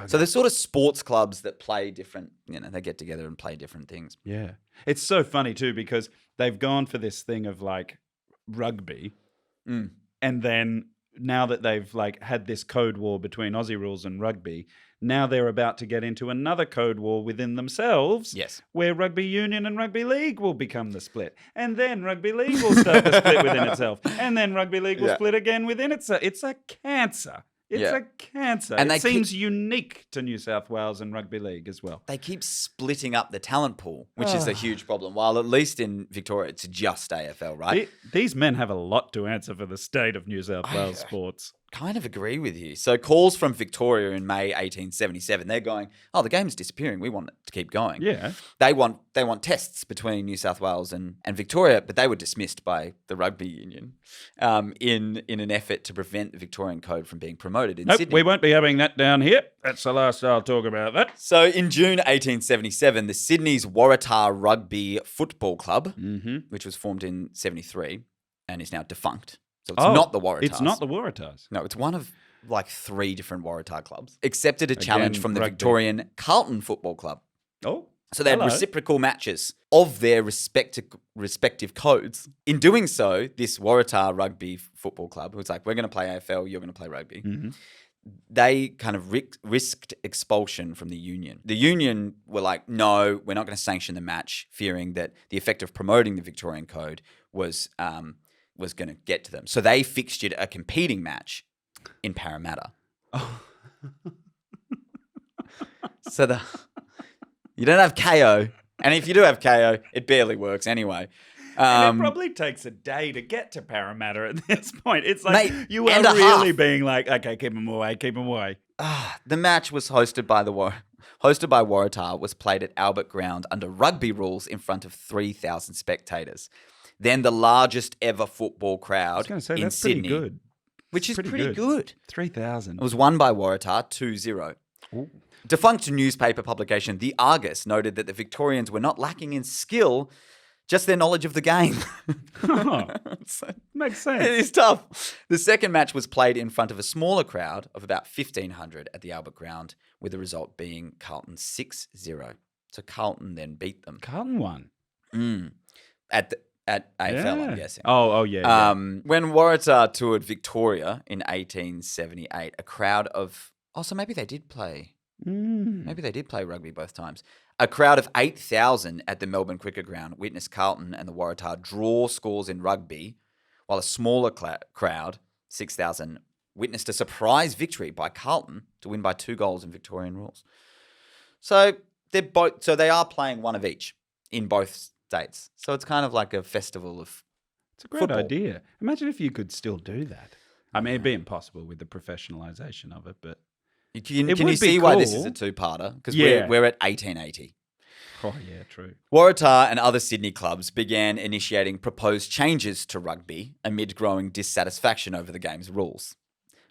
B: So there's sort of sports clubs that play different, they get together and play different things.
D: Yeah. It's so funny too because they've gone for this thing of like rugby and then now that they've like had this code war between Aussie rules and rugby, now they're about to get into another code war within themselves.
B: Yes.
D: Where rugby union and rugby league will become the split. And then rugby league will start the split within itself. And then rugby league will split again within itself. It's a cancer. It's a cancer.
B: And
D: it seems unique to New South Wales and rugby league as well.
B: They keep splitting up the talent pool, which is a huge problem. While at least in Victoria, it's just AFL, right?
D: These men have a lot to answer for the state of New South Wales sports.
B: Kind of agree with you. So calls from Victoria in May 1877, they're going, oh, the game's disappearing. We want it to keep going.
D: Yeah.
B: They want tests between New South Wales and Victoria, but they were dismissed by the rugby union in an effort to prevent the Victorian code from being promoted in Sydney.
D: We won't be having that down here. That's the last I'll talk about that.
B: So in June 1877, the Sydney's Waratah Rugby Football Club, which was formed in 73 and is now defunct. So it's not the Waratahs.
D: It's not the Waratahs.
B: No, it's one of like 3 different Waratah clubs. Accepted a challenge from the
D: rugby.
B: Victorian Carlton Football Club.
D: Oh,
B: So they had reciprocal matches of their respective codes. In doing so, this Waratah Rugby Football Club, who was like, we're going to play AFL, you're going to play rugby, they kind of risked expulsion from the union. The union were like, no, we're not going to sanction the match, fearing that the effect of promoting the Victorian code was going to get to them. So they fixtured a competing match in Parramatta. Oh. So you don't have KO. And if you do have KO, it barely works anyway.
D: And it probably takes a day to get to Parramatta at this point. It's like
B: Mate,
D: you are
B: and a
D: really
B: half.
D: being like, okay, keep them away, keep them away.
B: The match was hosted by Waratah, was played at Albert Ground under rugby rules in front of 3,000 spectators. Then the largest ever football crowd
D: I was going to say,
B: in
D: that's
B: Sydney,
D: pretty good.
B: which is pretty good.
D: 3,000.
B: It was won by Waratah 2-0. Defunct newspaper publication The Argus noted that the Victorians were not lacking in skill, just their knowledge of the game.
D: Makes sense.
B: It is tough. The second match was played in front of a smaller crowd of about 1,500 at the Albert Ground, with the result being Carlton 6-0. So Carlton then beat them.
D: Carlton won.
B: At AFL, I'm guessing.
D: Oh, yeah.
B: When Waratah toured Victoria in 1878, a crowd of... Oh, so maybe they did play... Maybe they did play rugby both times. A crowd of 8,000 at the Melbourne Cricket Ground witnessed Carlton and the Waratah draw scores in rugby, while a smaller crowd, 6,000, witnessed a surprise victory by Carlton to win by 2 goals in Victorian rules. So they are playing one of each in both states. So it's kind of like a festival of
D: It's a great
B: football.
D: idea. Imagine if you could still do that. I mean, it'd be impossible with the professionalisation of it, but...
B: Can
D: It
B: you
D: would be
B: see why this
D: cool.
B: is a two-parter? Because
D: Yeah.
B: we're at 1880.
D: Oh, yeah, true.
B: Waratah and other Sydney clubs began initiating proposed changes to rugby amid growing dissatisfaction over the game's rules.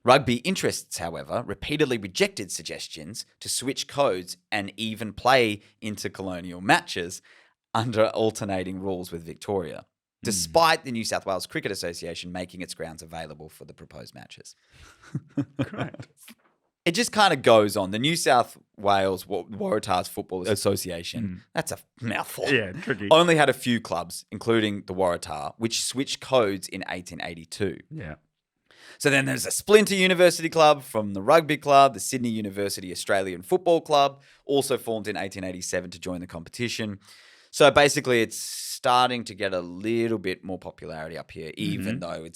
B: Rugby interests, however, repeatedly rejected suggestions to switch codes and even play intercolonial matches under alternating rules with Victoria, despite the New South Wales Cricket Association making its grounds available for the proposed matches.
D: Great.
B: It just kind of goes on. The New South Wales Waratahs Football Association, that's a mouthful.
D: Yeah, tricky.
B: Only had a few clubs, including the Waratah, which switched codes in 1882.
D: Yeah.
B: So then there's a splinter university club from the rugby club, the Sydney University Australian Football Club, also formed in 1887 to join the competition. So basically it's starting to get a little bit more popularity up here, even though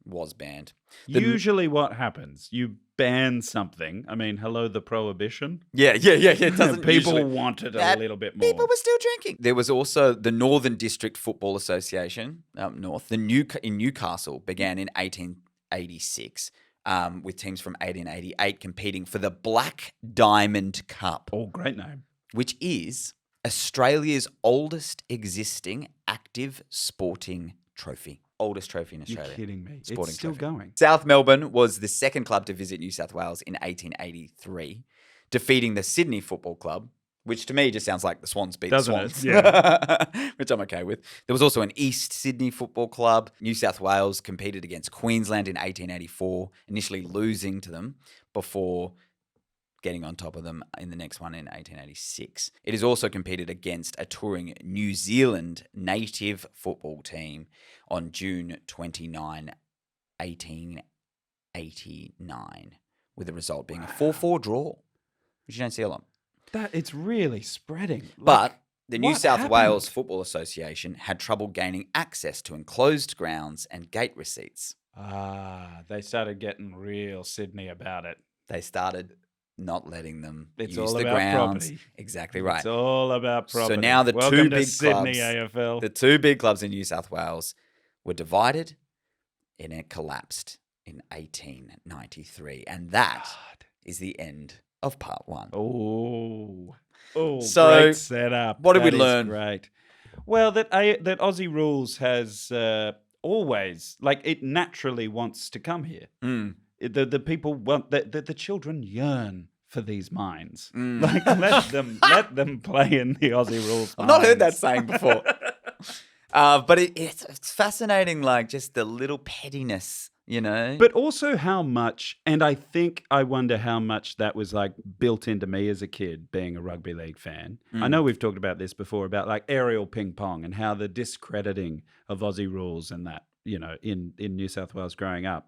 B: was banned.
D: Usually what happens, you ban something. I mean, hello, the prohibition.
B: Yeah. It doesn't
D: People
B: usually-
D: wanted a
B: That
D: little bit more.
B: People were still drinking. There was also the Northern District Football Association up north. In Newcastle began in 1886 with teams from 1888 competing for the Black Diamond Cup,
D: Oh, great name.
B: which is Australia's oldest existing active sporting trophy. oldest trophy in
D: You're
B: Australia.
D: kidding me.
B: Sporting
D: It's still
B: trophy.
D: going.
B: South Melbourne was the second club to visit New South Wales in 1883, defeating the Sydney Football Club, which to me just sounds like the Swans beat
D: Doesn't
B: the
D: it?
B: Swans,
D: Yeah.
B: which I'm okay with. There was also an East Sydney Football Club. New South Wales competed against Queensland in 1884, initially losing to them before getting on top of them in the next one in 1886. It has also competed against a touring New Zealand native football team on June 29, 1889, with the result being a 4-4 draw, which you don't see a lot.
D: That it's really spreading.
B: But the New
D: what
B: South
D: happened?
B: Wales Football Association had trouble gaining access to enclosed grounds and gate receipts.
D: They started getting real Sydney about it.
B: They started not letting them
D: It's
B: use
D: all
B: the
D: about
B: grounds.
D: property.
B: Exactly right.
D: It's all about property.
B: So now the
D: Welcome
B: two
D: to
B: big
D: Sydney
B: clubs,
D: AFL.
B: the two big clubs in New South Wales were divided and it collapsed in 1893. And that is the end of part one.
D: Oh,
B: So,
D: great setup.
B: what did we
D: That is
B: learn?
D: Great. Well, that Aussie Rules has always, like, it naturally wants to come here. The people want the children yearn for these minds. Like, let them play in the Aussie Rules.
B: I've not heard that
D: minds.
B: saying before. But it's fascinating, like just the little pettiness, you know?
D: But also how much, and I wonder how much that was like built into me as a kid being a rugby league fan. I know we've talked about this before, about like aerial ping pong and how the discrediting of Aussie rules and that, you know, in New South Wales growing up.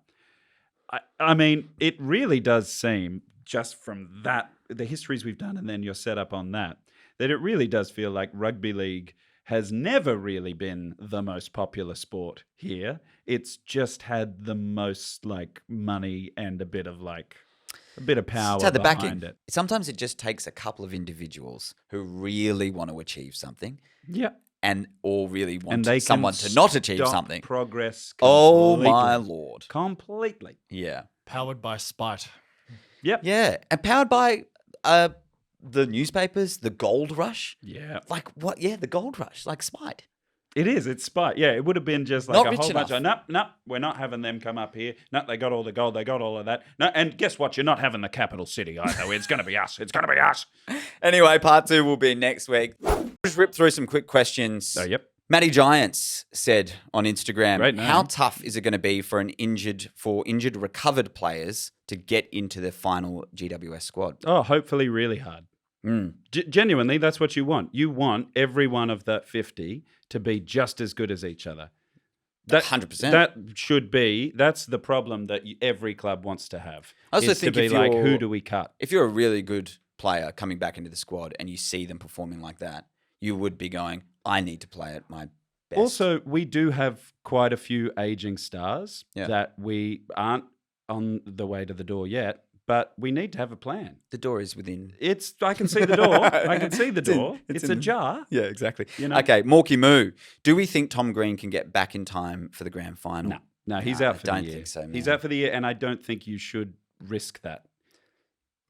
D: I mean, it really does seem, just from that, the histories we've done and then your setup on that it really does feel like rugby league has never really been the most popular sport here. It's just had the most like money and a bit of power
B: It's had the backing.
D: behind it.
B: Sometimes it just takes a couple of individuals who really want to achieve something
D: Yeah.
B: or really want
D: And they
B: someone
D: can
B: to not achieve
D: stop
B: something.
D: progress
B: Oh
D: completely.
B: my Lord.
D: Completely.
B: Yeah.
E: Powered by spite.
D: Yep.
B: Yeah. And powered by the newspapers, the gold rush.
D: Yeah.
B: Like what? Yeah, the gold rush, like spite.
D: It is. It's spite. Yeah, it would have been just like
B: Not
D: a
B: rich
D: whole bunch
B: enough.
D: of, no, we're not having them come up here. No, they got all the gold. They got all of that. No, and guess what? You're not having the capital city either. It's going to be us. It's going to be us.
B: Anyway, part 2 will be next week. Just rip through some quick questions.
D: Oh, yep.
B: Matty Giants said on Instagram,
D: Great name.
B: how tough is it going to be for injured recovered players to get into the final GWS squad?
D: Oh, hopefully really hard. Genuinely, that's what you want. You want every one of that 50 to be just as good as each other. That
B: 100%.
D: That's the problem that every club wants to have.
B: I also
D: is
B: think
D: to be
B: if
D: like,
B: you're-
D: who do we cut?
B: If you're a really good player coming back into the squad and you see them performing like that, you would be going, I need to play at my best.
D: Also, we do have quite a few aging stars
B: Yeah.
D: that we aren't on the way to the door yet, but we need to have a plan.
B: the door is within.
D: I can see the door. I can see the
B: It's in-
D: door.
B: it's
D: It's
B: in-
D: ajar.
B: Yeah, exactly.
D: You know?
B: Okay, Morky Moo. Do we think Tom Green can get back in time for the grand final?
D: No, he's
B: No,
D: out
B: I
D: for
B: don't
D: the year.
B: think so,
D: He's
B: man.
D: out for the year, and I don't think you should risk that.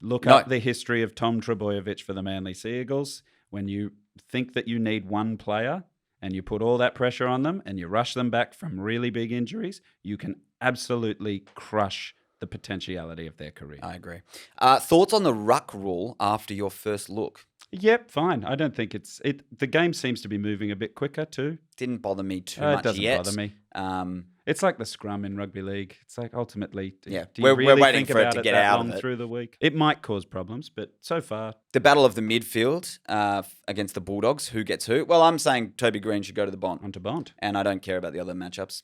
D: Look
B: No.
D: up the history of Tom Trebojevic for the Manly Sea Eagles. When you think that you need one player and you put all that pressure on them and you rush them back from really big injuries, you can absolutely crush the potentiality of their career.
B: I agree. Thoughts on the ruck rule after your first look?
D: Yep, fine. I don't think it's it. The game seems to be moving a bit quicker too.
B: Didn't bother me too
D: It
B: much
D: doesn't
B: yet.
D: bother me.
B: Um,
D: It's like the scrum in rugby league. It's like ultimately,
B: Yeah,
D: do you
B: we're
D: really
B: waiting
D: think
B: for it
D: about
B: to get
D: that
B: out of
D: long
B: it.
D: through the week? It might cause problems, but so far,
B: the battle of the midfield against the Bulldogs. Who gets who? Well, I'm saying Toby Green should go to the Bont.
D: onto Bond.
B: And I don't care about the other matchups.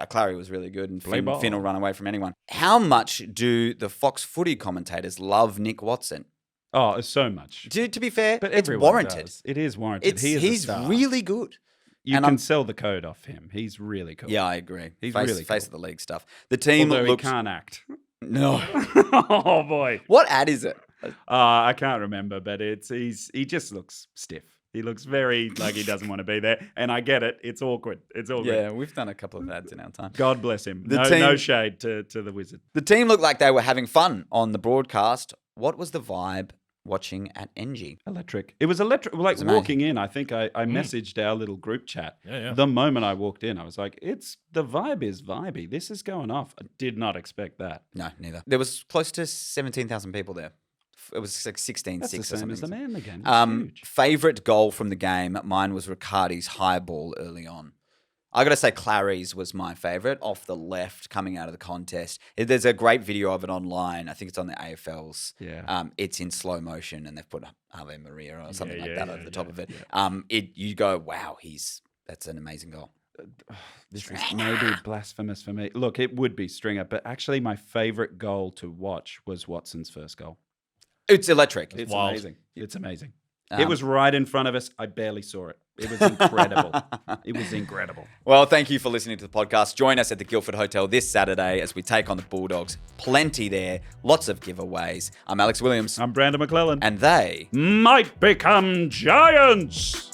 B: Clary was really good, and
D: Play ball.
B: Finn will run away from anyone. How much do the Fox footy commentators love Nick Watson?
D: Oh, so much.
B: To be fair,
D: But
B: it's
D: everyone
B: warranted.
D: does. It is warranted.
B: He's
D: a star.
B: really good.
D: You
B: and
D: can
B: I'm-
D: sell the code off him. He's really cool.
B: Yeah, I agree.
D: He's
B: face,
D: really
B: face
D: cool.
B: of the league stuff. The team
D: Although
B: looks
D: he can't act.
B: no.
D: Oh boy.
B: What ad is it?
D: I can't remember, but he just looks stiff. He looks very like he doesn't want to be there. And I get it. It's awkward. It's awkward.
B: Yeah, we've done a couple of ads in our time.
D: God bless him.
B: The
D: No
B: team-
D: shade to the wizard.
B: The team looked like they were having fun on the broadcast. What was the vibe watching at NG?
D: Electric. It was electric. Like
B: amazing.
D: walking in, I think I messaged our little group chat.
E: Yeah.
D: The moment I walked in, I was like, the vibe is vibey. This is going off. I did not expect that.
B: No, neither. There was close to 17,000 people there. It was like 16,
D: That's
B: 6
D: the
B: or
D: same
B: something.
D: as the man again. It's huge.
B: Favorite goal from the game? Mine was Riccardi's high ball early on. I got to say Clary's was my favorite off the left coming out of the contest. There's a great video of it online. I think it's on the AFL's.
D: Yeah.
B: It's in slow motion and they've put Ave Maria or something like that over the top of it.
D: yeah.
B: You go, wow, that's an amazing goal.
D: This is maybe blasphemous for me. Look, it would be Stringer, but actually my favorite goal to watch was Watson's first goal.
B: It's electric.
D: It's
E: wild.
D: amazing. It's amazing. It was right in front of us. I barely saw it. It was incredible. It was incredible.
B: Well, thank you for listening to the podcast. Join us at the Guildford Hotel this Saturday as we take on the Bulldogs. Plenty there. Lots of giveaways. I'm Alex Williams.
D: I'm Brandon McClellan.
B: And they
D: might become giants.